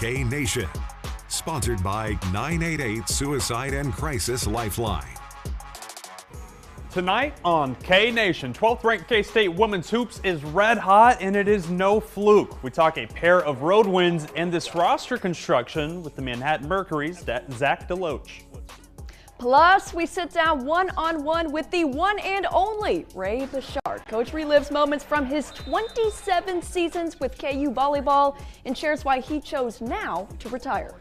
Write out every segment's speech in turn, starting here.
K Nation. Sponsored by 988 Suicide and Crisis Lifeline. Tonight on K Nation, 12th ranked K-State women's hoops is red hot, and it is no fluke. We talk a pair of road wins and this roster construction with the Manhattan Mercury's Zach DeLoach. Plus, we sit down one-on-one with the one and only Ray Bouchard. Coach relives moments from his 27 seasons with KU volleyball and shares why he chose now to retire.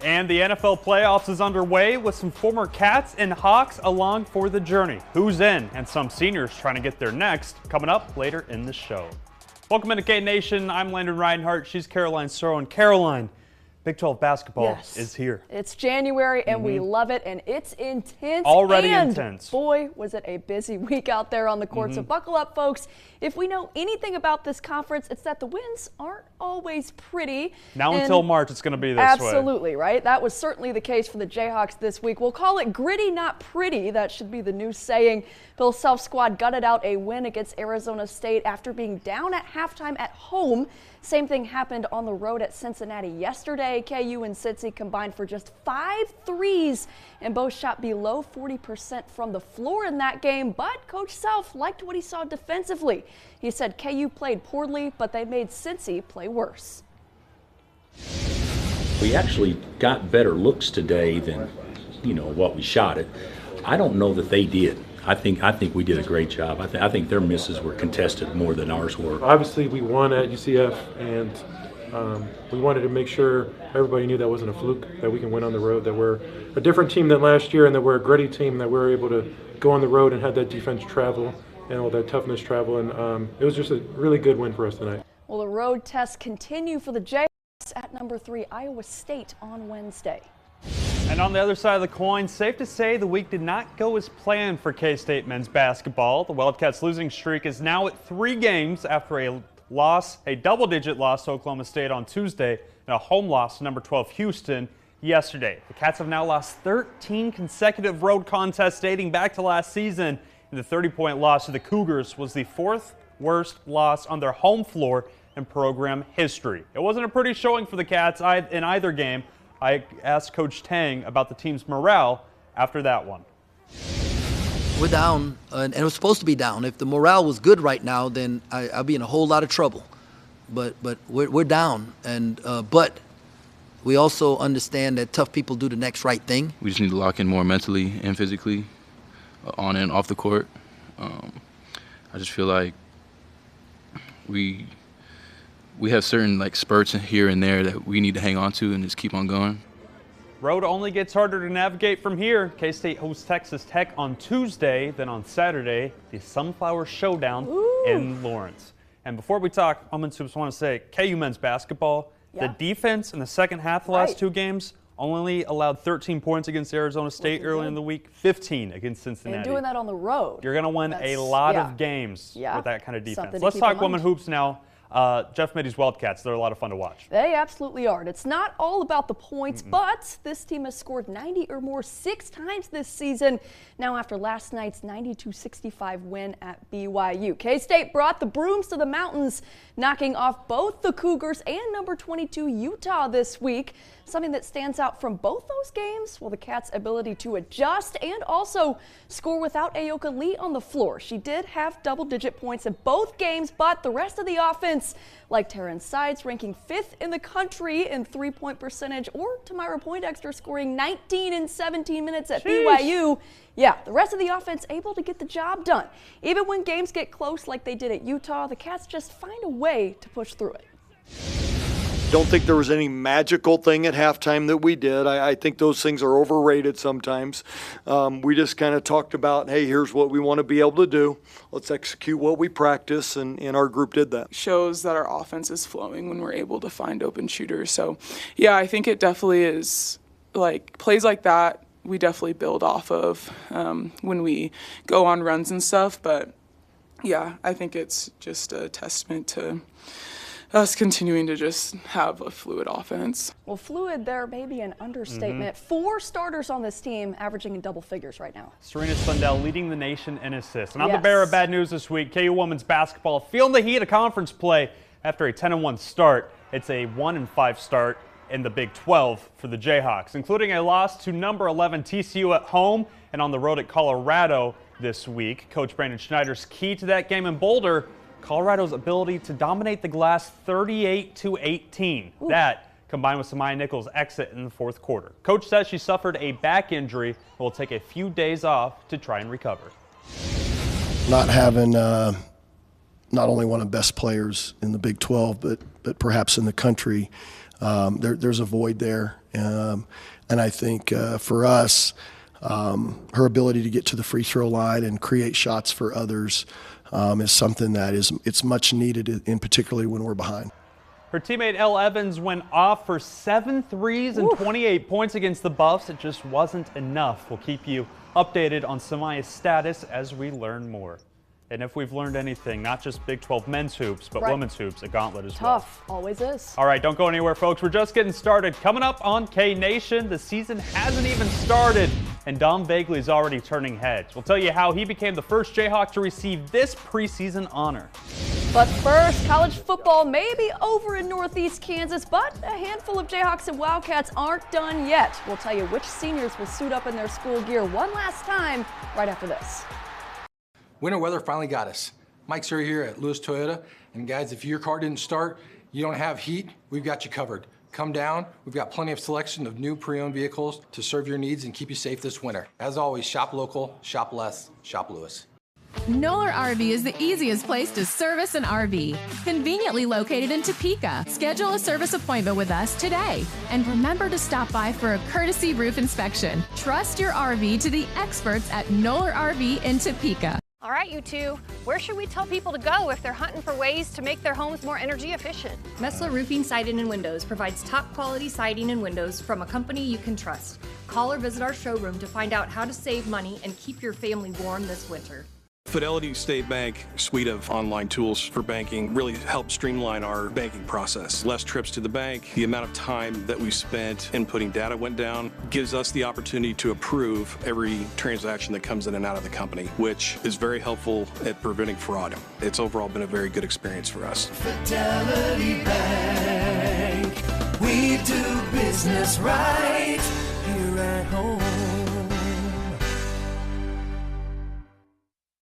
And the NFL playoffs is underway with some former Cats and Hawks along for the journey. Who's in? And some seniors trying to get there next, coming up later in the show. Welcome into K Nation. I'm Landon Reinhardt. She's Caroline Sorrow. And Caroline, Big 12 basketball is here. It's January, and we love it, and it's intense. Already intense. Boy, was it a busy week out there on the court. So buckle up, folks. If we know anything about this conference, it's that the wins aren't always pretty. Now until March, it's going to be this way. Absolutely, right? That was certainly the case for the Jayhawks this week. We'll call it gritty, not pretty. That should be the new saying. Bill Self's squad gutted out a win against Arizona State after being down at halftime at home. Same thing happened on the road at Cincinnati yesterday. KU and Cincy combined for just 5 threes, and both shot below 40% from the floor in that game. But Coach Self liked what he saw defensively. He said KU played poorly, but they made Cincy play worse. We actually got better looks today than, what we shot at. I don't know that they did. I think we did a great job. I think their misses were contested more than ours were. Obviously, we won at UCF, and we wanted to make sure everybody knew that wasn't a fluke, that we can win on the road, that we're a different team than last year, and that we're a gritty team, that we're able to go on the road and have that defense travel and all that toughness travel. And it was just a really good win for us tonight. Well, the road tests continue for the Jayhawks at number 3 Iowa State on Wednesday. And on the other side of the coin, safe to say the week did not go as planned for K-State men's basketball. The Wildcats' losing streak is now at 3 games after a double-digit loss to Oklahoma State on Tuesday and a home loss to number 12 Houston yesterday. The Cats have now lost 13 consecutive road contests dating back to last season, and the 30-point loss to the Cougars was the 4th worst loss on their home floor in program history. It wasn't a pretty showing for the Cats in either game. I asked Coach Tang about the team's morale after that one. We're down, and it was supposed to be down. If the morale was good right now, then I'd be in a whole lot of trouble. But we're down, and but we also understand that tough people do the next right thing. We just need to lock in more mentally and physically, on and off the court. I just feel like we have certain spurts here and there that we need to hang on to and just keep on going. Road only gets harder to navigate from here. K-State hosts Texas Tech on Tuesday, then on Saturday, the Sunflower Showdown in Lawrence. And before we talk women's hoops, I want to say KU men's basketball, the defense in the second half of the last 2 games only allowed 13 points against Arizona State earlier in the week, 15 against Cincinnati. And doing that on the road. You're going to win a lot of games with that kind of defense. Let's talk women hoops now. Jeff Mitty's Wildcats, they're a lot of fun to watch. They absolutely are. And it's not all about the points, but this team has scored 90 or more 6 times this season. Now after last night's 92-65 win at BYU. K-State brought the brooms to the mountains, knocking off both the Cougars and number 22 Utah this week. Something that stands out from both those games, well, the Cats' ability to adjust and also score without Ayoka Lee on the floor. She did have double-digit points in both games, but the rest of the offense, like Taryn Sides ranking 5th in the country in 3-point percentage, or Tamira Poindexter scoring 19 in 17 minutes at BYU. Yeah, the rest of the offense able to get the job done. Even when games get close like they did at Utah, the Cats just find a way to push through it. Don't think there was any magical thing at halftime that we did. I think those things are overrated sometimes. We just kind of talked about, hey, here's what we want to be able to do. Let's execute what we practice, and our group did that. Shows that our offense is flowing when we're able to find open shooters. So, yeah, I think it definitely is, plays like that we definitely build off of when we go on runs and stuff. But, yeah, I think it's just a testament to us continuing to just have a fluid offense. Well, fluid there may be an understatement. 4 starters on this team averaging in double figures right now. Serena Sundell leading the nation in assists. And on the bearer of bad news this week, KU women's basketball feeling the heat of conference play after a 10-1 start. It's a 1-5 start in the Big 12 for the Jayhawks, including a loss to number 11 TCU at home and on the road at Colorado this week. Coach Brandon Schneider's key to that game in Boulder, Colorado's ability to dominate the glass 38-18. That, combined with Samaya Nichols' exit in the fourth quarter. Coach says she suffered a back injury and will take a few days off to try and recover. Not having not only one of the best players in the Big 12, but perhaps in the country, there's a void there. And I think for us, her ability to get to the free throw line and create shots for others is something that it's much needed, in particularly when we're behind. Her teammate Elle Evans went off for 7 threes and 28 points against the Buffs. It just wasn't enough. We'll keep you updated on Samaya's status as we learn more. And if we've learned anything, not just Big 12 men's hoops, but women's hoops, a gauntlet as well. Tough, always is. All right, don't go anywhere, folks. We're just getting started. Coming up on K-Nation, the season hasn't even started, and Dom Bagley's already turning heads. We'll tell you how he became the first Jayhawk to receive this preseason honor. But first, college football may be over in Northeast Kansas, but a handful of Jayhawks and Wildcats aren't done yet. We'll tell you which seniors will suit up in their school gear one last time right after this. Winter weather finally got us. Mike Surrey here at Lewis Toyota. And guys, if your car didn't start, you don't have heat, we've got you covered. Come down, we've got plenty of selection of new pre-owned vehicles to serve your needs and keep you safe this winter. As always, shop local, shop less, shop Lewis. Knoller RV is the easiest place to service an RV. Conveniently located in Topeka. Schedule a service appointment with us today. And remember to stop by for a courtesy roof inspection. Trust your RV to the experts at Knoller RV in Topeka. All right, you two, where should we tell people to go if they're hunting for ways to make their homes more energy efficient? Messler Roofing, Siding, and Windows provides top quality siding and windows from a company you can trust. Call or visit our showroom to find out how to save money and keep your family warm this winter. Fidelity State Bank suite of online tools for banking really helped streamline our banking process. Less trips to the bank, the amount of time that we spent inputting data went down, gives us the opportunity to approve every transaction that comes in and out of the company, which is very helpful at preventing fraud. It's overall been a very good experience for us. Fidelity Bank, we do business right here at home.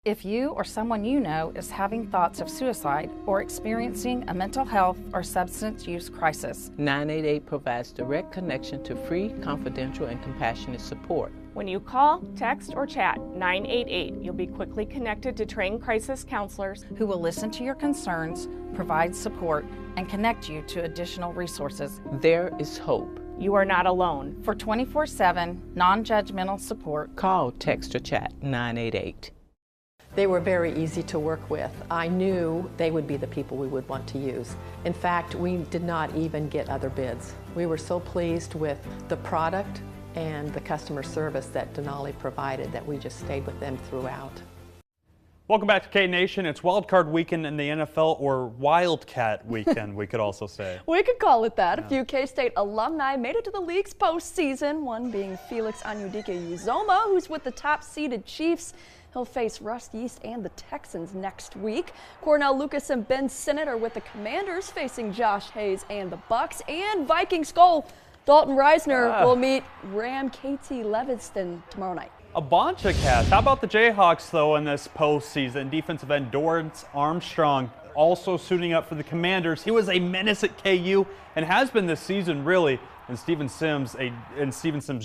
If you or someone you know is having thoughts of suicide or experiencing a mental health or substance use crisis, 988 provides direct connection to free, confidential, and compassionate support. When you call, text, or chat 988, you'll be quickly connected to trained crisis counselors who will listen to your concerns, provide support, and connect you to additional resources. There is hope. You are not alone. For 24/7 non-judgmental support, call, text, or chat 988. They were very easy to work with. I knew they would be the people we would want to use. In fact, we did not even get other bids. We were so pleased with the product and the customer service that Denali provided that we just stayed with them throughout. Welcome back to K-Nation. It's Wildcard Weekend in the NFL, or Wildcat Weekend, we could also say. We could call it that. A few K-State alumni made it to the league's postseason, one being Felix Anyudike-Uzoma, who's with the top-seeded Chiefs. He'll face Russ Yeast and the Texans next week. Cornell Lucas and Ben Sinnott are with the Commanders, facing Josh Hayes and the Bucks. And Viking Skull Dalton Reisner will meet Ram KT Levinston tomorrow night. A bunch of cats. How about the Jayhawks, though, in this postseason? Defensive end Dorrance Armstrong also suiting up for the Commanders. He was a menace at KU and has been this season, really. And Steven Sims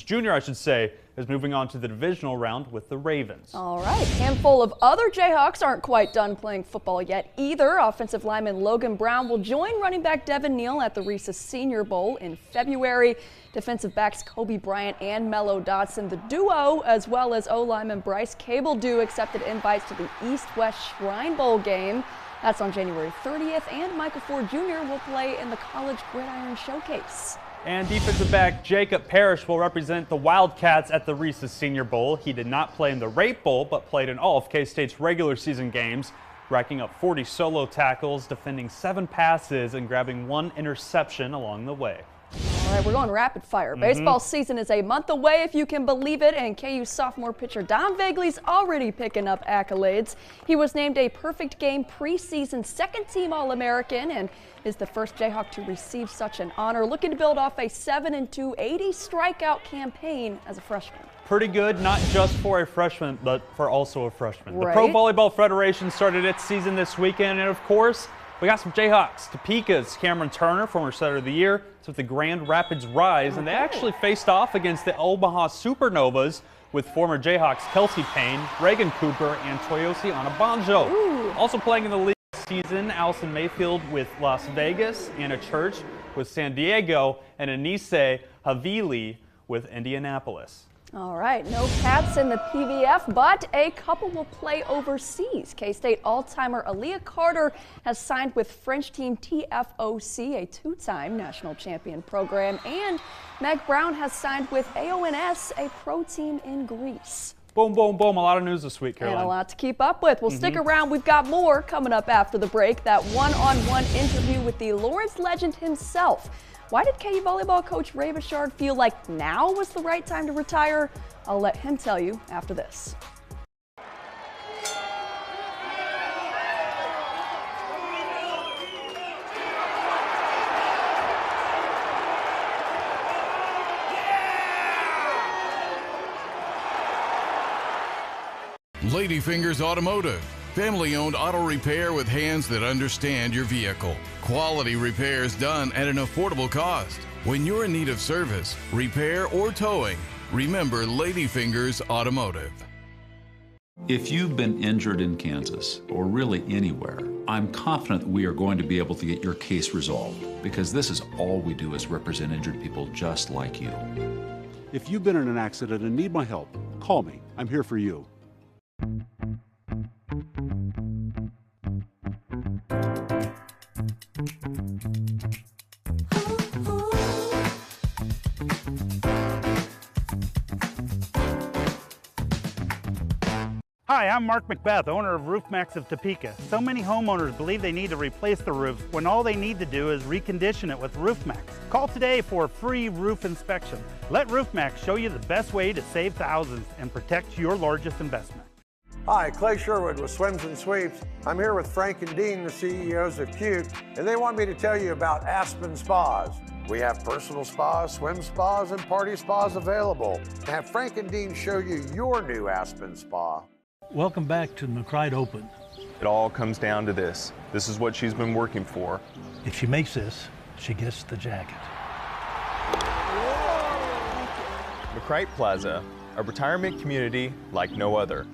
Jr., I should say, is moving on to the divisional round with the Ravens. All right, handful of other Jayhawks aren't quite done playing football yet either. Offensive lineman Logan Brown will join running back Devin Neal at the Reese's Senior Bowl in February. Defensive backs Kobe Bryant and Mello Dotson, the duo, as well as O-lineman Bryce Cable-Dew accepted invites to the East-West Shrine Bowl game. That's on January 30th, and Michael Ford Jr. will play in the College Gridiron Showcase. And defensive back Jacob Parrish will represent the Wildcats at the Reese's Senior Bowl. He did not play in the Rape Bowl, but played in all of K-State's regular season games, racking up 40 solo tackles, defending 7 passes, and grabbing 1 interception along the way. All right, we're going rapid fire. Baseball season is a month away, if you can believe it, and KU sophomore pitcher Don Vegley's already picking up accolades. He was named a perfect game preseason second-team All-American and is the first Jayhawk to receive such an honor, looking to build off a 7-2, 80 strikeout campaign as a freshman. Pretty good, not just for a freshman, but for also a freshman. Right. The Pro Volleyball Federation started its season this weekend, and of course, we got some Jayhawks. Topeka's Cameron Turner, former setter of the year, is with the Grand Rapids Rise, and they actually faced off against the Omaha Supernovas with former Jayhawks Kelsey Payne, Reagan Cooper, and Toyosi Anabanjo. Ooh. Also playing in the league this season, Allison Mayfield with Las Vegas, Anna Church with San Diego, and Anise Havili with Indianapolis. All right, no Cats in the PVF, but a couple will play overseas. K-State all-timer Aaliyah Carter has signed with French team TFOC, a two-time national champion program, and Meg Brown has signed with AONS, a pro team in Greece. Boom, boom, boom. A lot of news this week, Caroline. And a lot to keep up with. Well, stick around. We've got more coming up after the break. That one-on-one interview with the Lawrence legend himself. Why did KU volleyball coach Ray Bouchard feel like now was the right time to retire? I'll let him tell you after this. Ladyfingers Automotive. Family-owned auto repair with hands that understand your vehicle. Quality repairs done at an affordable cost. When you're in need of service, repair, or towing, remember Ladyfingers Automotive. If you've been injured in Kansas, or really anywhere, I'm confident we are going to be able to get your case resolved, because this is all we do is represent injured people just like you. If you've been in an accident and need my help, call me. I'm here for you. Hi, I'm Mark Macbeth, owner of RoofMax of Topeka. So many homeowners believe they need to replace the roof when all they need to do is recondition it with RoofMax. Call today for a free roof inspection. Let RoofMax show you the best way to save thousands and protect your largest investment. Hi, Clay Sherwood with Swims and Sweeps. I'm here with Frank and Dean, the CEOs of Cute, and they want me to tell you about Aspen Spas. We have personal spas, swim spas, and party spas available. Have Frank and Dean show you your new Aspen Spa. Welcome back to the McBride Open. It all comes down to this. This is what she's been working for. If she makes this, she gets the jacket. McBride Plaza, a retirement community like no other.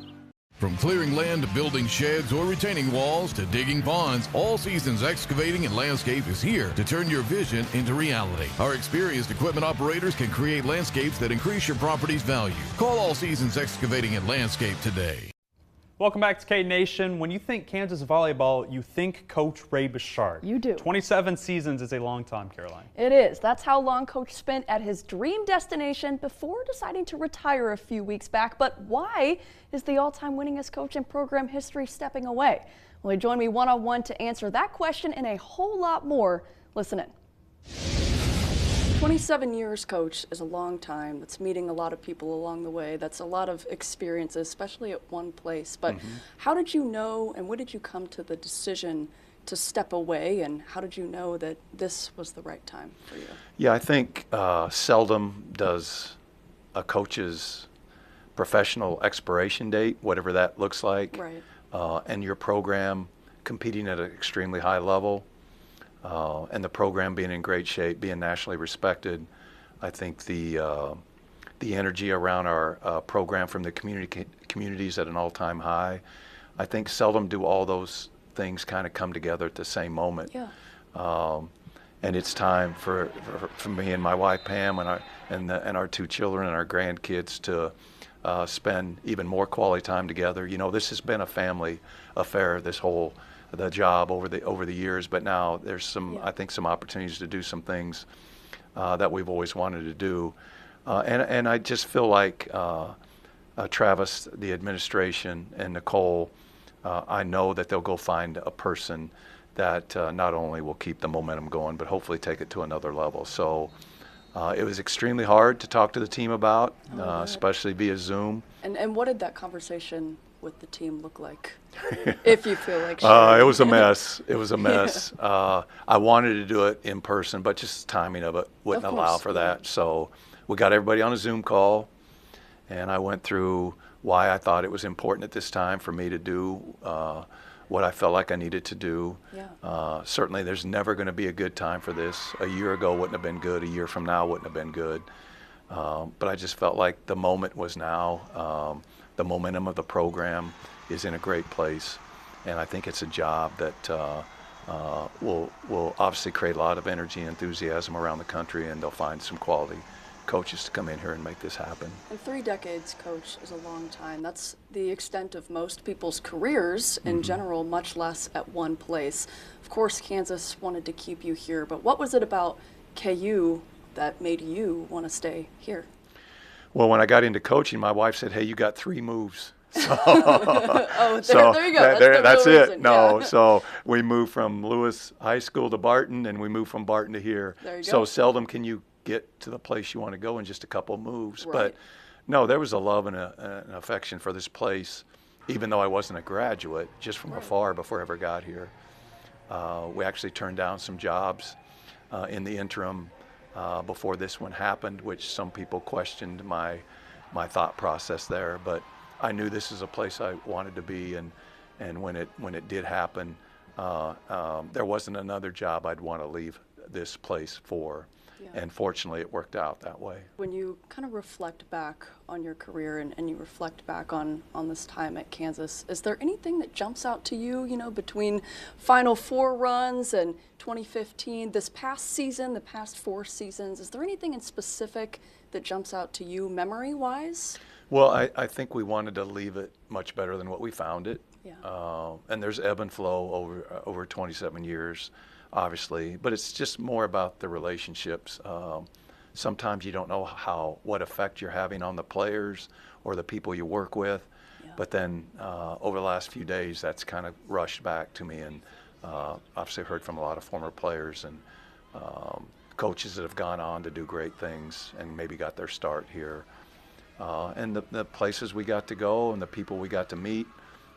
From clearing land to building sheds or retaining walls to digging ponds, All Seasons Excavating and Landscape is here to turn your vision into reality. Our experienced equipment operators can create landscapes that increase your property's value. Call All Seasons Excavating and Landscape today. Welcome back to K-Nation. When you think Kansas volleyball, you think Coach Ray Bouchard. You do. 27 seasons is a long time, Caroline. It is. That's how long Coach spent at his dream destination before deciding to retire a few weeks back. But why is the all-time winningest coach in program history stepping away? Well, he joined me one-on-one to answer that question and a whole lot more. Listen in. 27 years, Coach, is a long time. That's meeting a lot of people along the way. That's a lot of experiences, especially at one place. But how did you know, and when did you come to the decision to step away, and how did you know that this was the right time for you? Yeah, I think seldom does a coach's professional expiration date, whatever that looks like, Right. And your program competing at an extremely high level, and the program being in great shape, being nationally respected. I think the energy around our program from the communities at an all-time high. I think seldom do all those things kind of come together at the same moment. Yeah. And it's time for me and my wife Pam and our two children and our grandkids to spend even more quality time together. You know, this has been a family affair, the job over the years, but now there's I think some opportunities to do some things that we've always wanted to do. And I just feel like Travis, the administration, and Nicole, I know that they'll go find a person that not only will keep the momentum going, but hopefully take it to another level. So It was extremely hard to talk to the team about, especially via Zoom. And what did that conversation with the team look like, if you feel like sharing? It was a mess. It was a mess. I wanted to do it in person, but just the timing of it wouldn't allow for that. So we got everybody on a Zoom call, and I went through why I thought it was important at this time for me to do what I felt like I needed to do. Yeah. Certainly there's never going to be a good time for this. A year ago wouldn't have been good. A year from now wouldn't have been good. But I just felt like the moment was now. The momentum of the program is in a great place. And I think it's a job that will obviously create a lot of energy and enthusiasm around the country, and they'll find some quality coaches to come in here and make this happen. And 3 decades, Coach, is a long time. That's the extent of most people's careers in general, much less at one place. Of course, Kansas wanted to keep you here, but what was it about KU that made you want to stay here? Well, when I got into coaching, my wife said, "Hey, you got 3 moves." So, there you go. That's real it. reason. No, Yeah. so we moved from Lewis High School to Barton, and we moved from Barton to here. There you So go. seldom can you get to the place you want to go in just a couple of moves. Right. But no, there was a love and an affection for this place, even though I wasn't a graduate, just from afar before I ever got here. We actually turned down some jobs in the interim before this one happened, which some people questioned my thought process there. But I knew this is a place I wanted to be, and when it did happen, there wasn't another job I'd want to leave this place for. Yeah. And fortunately, it worked out that way. When you kind of reflect back on your career and you reflect back on this time at Kansas, is there anything that jumps out to you, between Final Four runs and 2015, this past season, the past 4 seasons? Is there anything in specific that jumps out to you memory-wise? Well, I think we wanted to leave it much better than what we found it. Yeah. And there's ebb and flow over 27 years. Obviously, but it's just more about the relationships. Sometimes you don't know what effect you're having on the players or the people you work with, but then over the last few days, that's kind of rushed back to me, and obviously heard from a lot of former players and coaches that have gone on to do great things and maybe got their start here, and the places we got to go and the people we got to meet,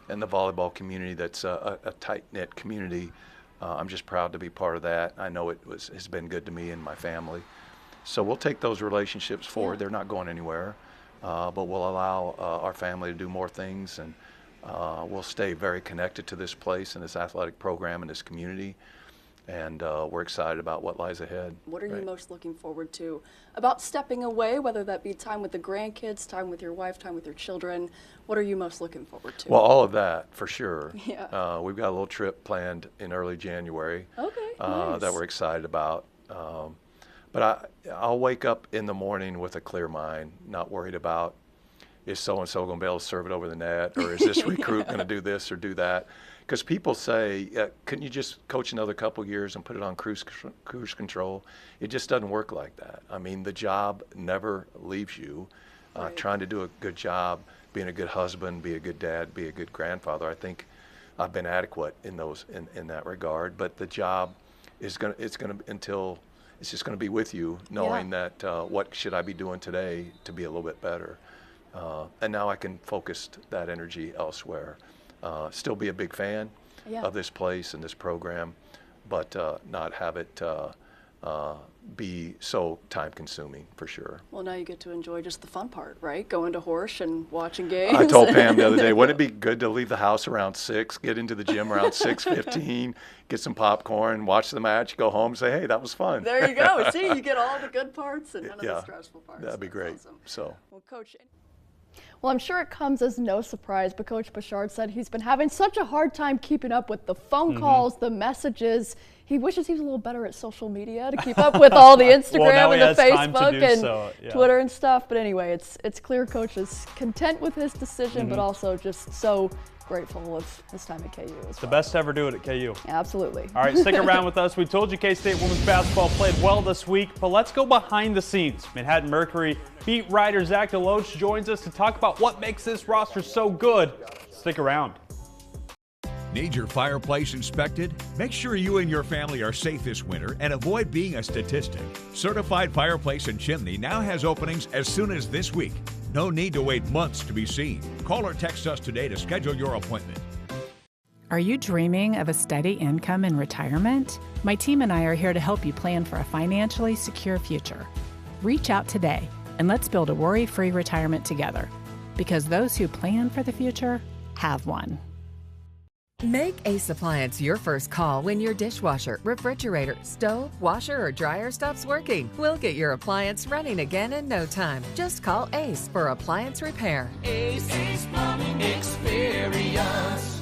and the volleyball community that's a tight-knit community. I'm just proud to be part of that. I know has been good to me and my family. So we'll take those relationships forward. They're not going anywhere, but we'll allow our family to do more things, and we'll stay very connected to this place and this athletic program and this community. And we're excited about what lies ahead. What are you most looking forward to about stepping away, whether that be time with the grandkids, time with your wife, time with your children? What are you most looking forward to? Well, all of that, for sure. Yeah. We've got a little trip planned in early January nice. that we're excited about. But I'll wake up in the morning with a clear mind, not worried about, is so-and-so going to be able to serve it over the net, or is this recruit going to do this or do that? Because people say, couldn't you just coach another couple years and put it on cruise control? It just doesn't work like that. I mean, the job never leaves you. Trying to do a good job, being a good husband, be a good dad, be a good grandfather. I think I've been adequate in that regard. But the job is it's just going to be with you, knowing that what should I be doing today to be a little bit better. And now I can focus that energy elsewhere. Still be a big fan of this place and this program, but not have it be so time-consuming, for sure. Well, now you get to enjoy just the fun part, right? Going to Horsch and watching games. I told Pam the other day, wouldn't it be good to leave the house around 6, get into the gym around 6:15, get some popcorn, watch the match, go home, and say, hey, that was fun. There you go. See, you get all the good parts and none of the stressful parts. That'd be great. Awesome. So. Well, Coach. Well, I'm sure it comes as no surprise, but Coach Bouchard said he's been having such a hard time keeping up with the phone calls, the messages. He wishes he was a little better at social media to keep up with all the Instagram and the Facebook and Twitter and stuff. But anyway, it's clear Coach is content with his decision, but also just so grateful of his time at KU as well. The best to ever do it at KU. Absolutely. All right, stick around with us. We told you K-State women's basketball played well this week, but let's go behind the scenes. Manhattan Mercury beat writer Zach DeLoach joins us to talk about what makes this roster so good. Stick around. Need your fireplace inspected? Make sure you and your family are safe this winter and avoid being a statistic. Certified Fireplace and Chimney now has openings as soon as this week. No need to wait months to be seen. Call or text us today to schedule your appointment. Are you dreaming of a steady income in retirement? My team and I are here to help you plan for a financially secure future. Reach out today and let's build a worry-free retirement together, because those who plan for the future have one. Make Ace Appliance your first call when your dishwasher, refrigerator, stove, washer, or dryer stops working. We'll get your appliance running again in no time. Just call Ace for appliance repair. Ace Plumbing Experience.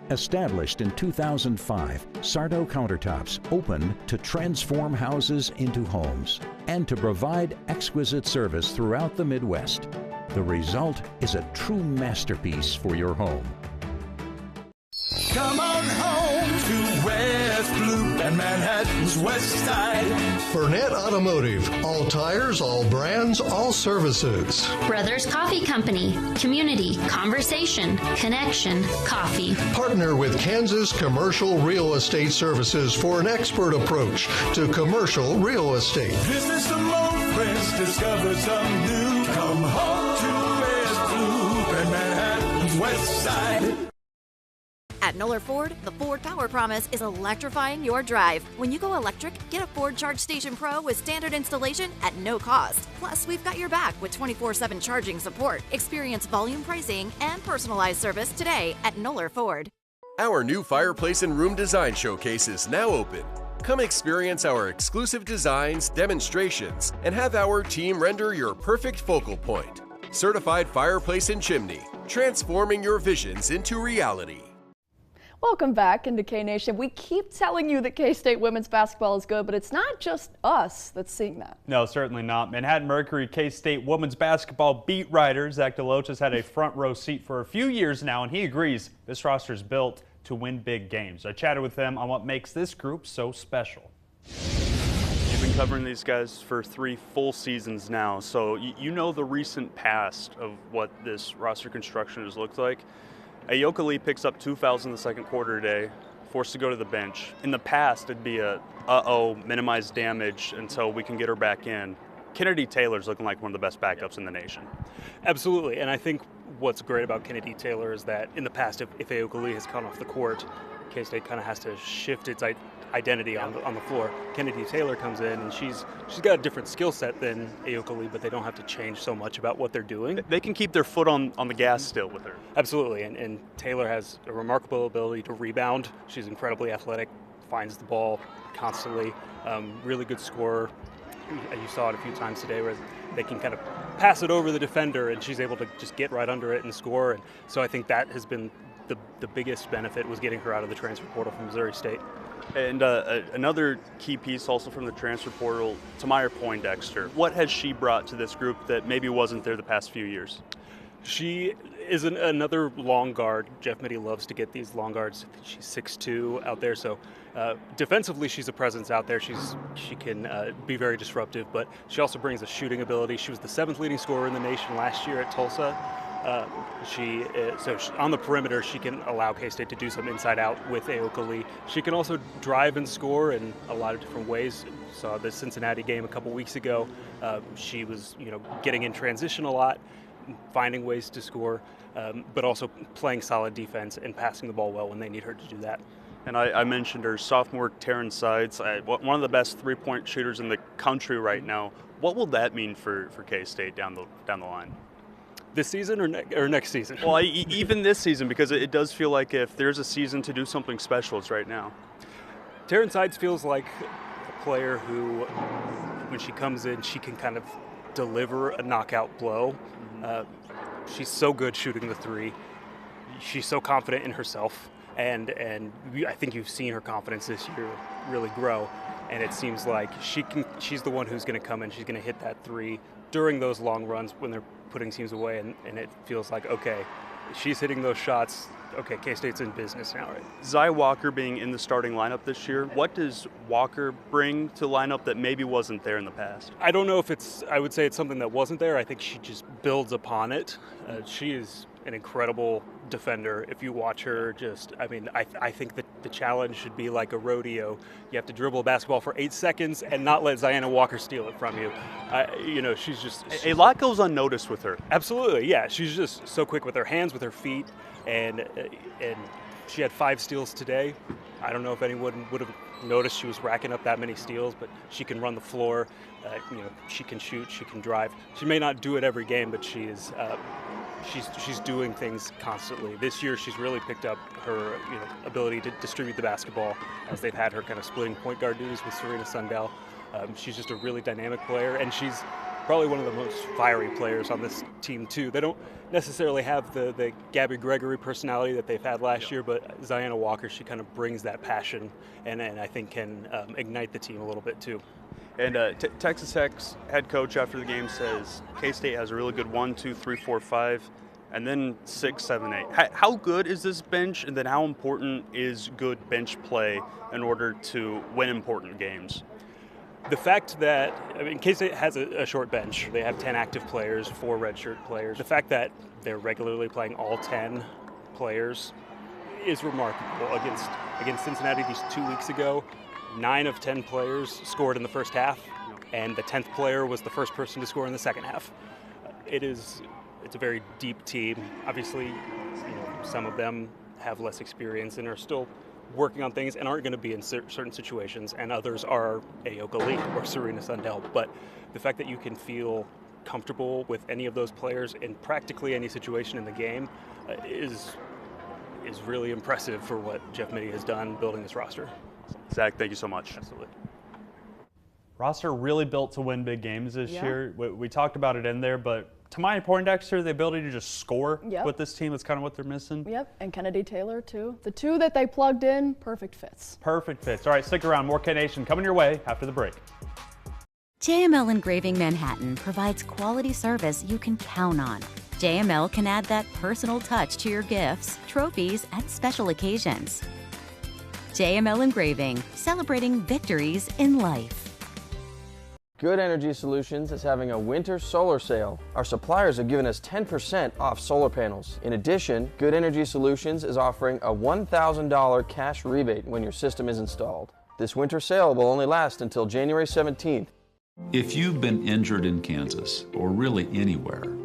Established in 2005, Sardo Countertops opened to transform houses into homes and to provide exquisite service throughout the Midwest. The result is a true masterpiece for your home. Come on home to West Loop and Manhattan's West Side. Burnett Automotive. All tires, all brands, all services. Brothers Coffee Company. Community, conversation, connection, coffee. Partner with Kansas Commercial Real Estate Services for an expert approach to commercial real estate. Visit some old friends, discover some new. Come home to West Loop and Manhattan's West Side. At Noller Ford, the Ford Power Promise is electrifying your drive. When you go electric, get a Ford Charge Station Pro with standard installation at no cost. Plus, we've got your back with 24/7 charging support. Experience volume pricing and personalized service today at Noller Ford. Our new Fireplace and Room Design Showcase is now open. Come experience our exclusive designs, demonstrations, and have our team render your perfect focal point. Certified Fireplace and Chimney, transforming your visions into reality. Welcome back into K-Nation. We keep telling you that K-State women's basketball is good, but it's not just us that's seeing that. No, certainly not. Manhattan Mercury K-State women's basketball beat writer Zach DeLoach has had a front row seat for a few years now, and he agrees this roster is built to win big games. I chatted with him on what makes this group so special. You've been covering these guys for 3 full seasons now, so you know the recent past of what this roster construction has looked like. Ayoka Lee picks up 2 fouls in the second quarter today, forced to go to the bench. In the past, it'd be a minimize damage until we can get her back in. Kennedy Taylor's looking like one of the best backups in the nation. Absolutely, and I think what's great about Kennedy Taylor is that in the past, if Ayoka Lee has come off the court, K-State kind of has to shift its identity on the floor. Kennedy Taylor comes in and she's got a different skill set than Ayoka Lee, but they don't have to change so much about what they're doing. They can keep their foot on the gas still with her. Absolutely, and Taylor has a remarkable ability to rebound. She's incredibly athletic, finds the ball constantly, really good scorer. You saw it a few times today where they can kind of pass it over the defender and she's able to just get right under it and score. And so I think that has been the biggest benefit, was getting her out of the transfer portal from Missouri State. And another key piece also from the transfer portal, Tamir Poindexter. What has she brought to this group that maybe wasn't there the past few years? She is another long guard. Jeff Mitty loves to get these long guards. She's 6'2" out there, so defensively she's a presence out there. She can be very disruptive, but she also brings a shooting ability. She was the 7th leading scorer in the nation last year at Tulsa. So on the perimeter, she can allow K-State to do some inside out with Ayoka Lee. She can also drive and score in a lot of different ways. Saw the Cincinnati game a couple weeks ago. She was, getting in transition a lot, finding ways to score, but also playing solid defense and passing the ball well when they need her to do that. And I mentioned her sophomore Taryn Sides, one of the best three-point shooters in the country right now. What will that mean for K-State down the line? This season or next season? Well, even this season, because it does feel like if there's a season to do something special, it's right now. Taryn Sides feels like a player who, when she comes in, she can kind of deliver a knockout blow. She's so good shooting the three. She's so confident in herself, and I think you've seen her confidence this year really grow. And it seems like she's the one who's going to come in. She's going to hit that three during those long runs when they're putting teams away, and it feels like, okay, she's hitting those shots. Okay, K-State's in business now, right? Zy Walker being in the starting lineup this year, what does Walker bring to the lineup that maybe wasn't there in the past? I don't know if I would say it's something that wasn't there. I think she just builds upon it. She is an incredible defender. If you watch her, I think that the challenge should be like a rodeo. You have to dribble a basketball for 8 seconds and not let Ziana Walker steal it from you. She's just a lot goes unnoticed with her. Absolutely, yeah. She's just so quick with her hands, with her feet, and she had 5 steals today. I don't know if anyone would have noticed she was racking up that many steals, but she can run the floor. She can shoot, she can drive. She may not do it every game, but she's doing things constantly. This year, she's really picked up her ability to distribute the basketball, as they've had her kind of splitting point guard duties with Serena Sundell. She's just a really dynamic player, and she's probably one of the most fiery players on this team too. They don't necessarily have the Gabby Gregory personality that they've had last year, but Ziana Walker, she kind of brings that passion, and I think can ignite the team a little bit too. And Texas Tech's head coach after the game says K-State has a really good 1, 2, 3, 4, 5, and then 6, 7, 8. How good is this bench, and then how important is good bench play in order to win important games? The fact that, K-State has a short bench. They have 10 active players, 4 redshirt players. The fact that they're regularly playing all 10 players is remarkable. Against Cincinnati these 2 weeks ago, 9 of 10 players scored in the first half, and the 10th player was the first person to score in the second half. It's a very deep team. Obviously, some of them have less experience and are still working on things and aren't going to be in certain situations, and others are Ayoka Lee or Serena Sundell. But the fact that you can feel comfortable with any of those players in practically any situation in the game is really impressive for what Jeff Mittie has done building this roster. Zach, thank you so much. Absolutely. Roster really built to win big games this year. We talked about it in there, but Tamaya Poindexter, the ability to just score with this team is kind of what they're missing. Yep, and Kennedy Taylor too. The 2 that they plugged in, perfect fits. Perfect fits. All right, stick around. More K-Nation coming your way after the break. JML Engraving Manhattan provides quality service you can count on. JML can add that personal touch to your gifts, trophies, and special occasions. JML Engraving, celebrating victories in life. Good Energy Solutions is having a winter solar sale. Our suppliers have given us 10% off solar panels. In addition, Good Energy Solutions is offering a $1,000 cash rebate when your system is installed. This winter sale will only last until January 17th. If you've been injured in Kansas, or really anywhere,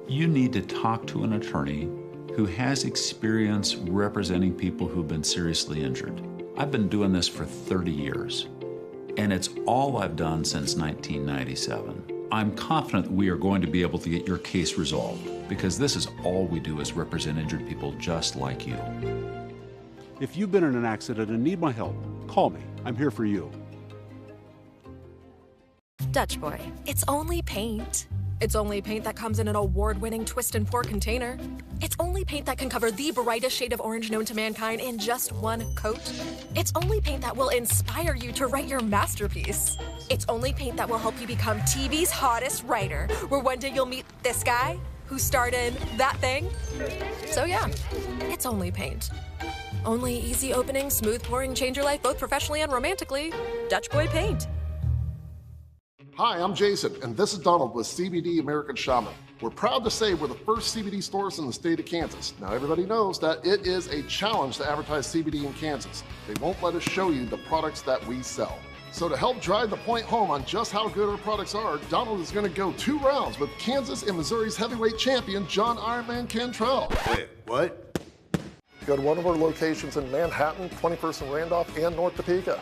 you need to talk to an attorney who has experience representing people who've been seriously injured. I've been doing this for 30 years. And it's all I've done since 1997. I'm confident that we are going to be able to get your case resolved, because this is all we do is represent injured people just like you. If you've been in an accident and need my help, call me. I'm here for you. Dutch Boy, it's only paint. It's only paint that comes in an award-winning twist and pour container. It's only paint that can cover the brightest shade of orange known to mankind in just one coat. It's only paint that will inspire you to write your masterpiece. It's only paint that will help you become TV's hottest writer, where one day you'll meet this guy who starred in that thing. So yeah, it's only paint. Only easy opening, smooth pouring, change your life both professionally and romantically. Dutch Boy Paint. Hi, I'm Jason, and this is Donald with CBD American Shaman. We're proud to say we're the first CBD stores in the state of Kansas. Now, everybody knows that it is a challenge to advertise CBD in Kansas. They won't let us show you the products that we sell. So to help drive the point home on just how good our products are, Donald is going to go 2 rounds with Kansas and Missouri's heavyweight champion, John Ironman Cantrell. Wait, what? Go to one of our locations in Manhattan, 21st and Randolph, and North Topeka.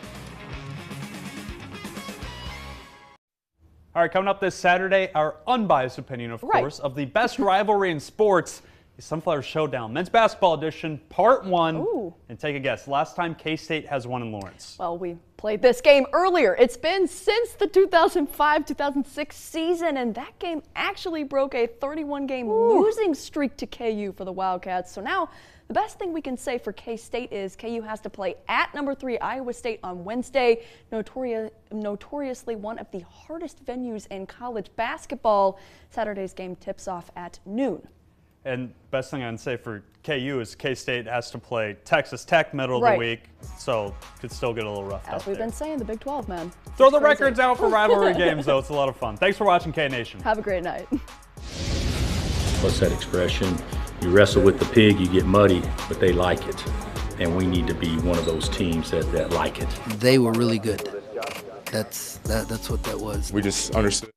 All right, coming up this Saturday, our unbiased opinion, of course, of the best rivalry in sports, the Sunflower Showdown, Men's Basketball Edition, Part 1. Ooh. And take a guess, last time K-State has won in Lawrence. Well, we played this game earlier. It's been since the 2005-2006 season, and that game actually broke a 31-game losing streak to KU for the Wildcats. So now, the best thing we can say for K-State is KU has to play at number 3 Iowa State on Wednesday, notoriously one of the hardest venues in college basketball. Saturday's game tips off at noon. And best thing I can say for KU is K-State has to play Texas Tech middle of the week, so could still get a little rough out As we've there. been saying, the Big 12, man. Throw the records out for rivalry games, though. It's a lot of fun. Thanks for watching K-Nation. Have a great night. Plus that expression, You wrestle with the pig, you get muddy, but they like it. And we need to be one of those teams that like it. They were really good. That's what that was. We just understood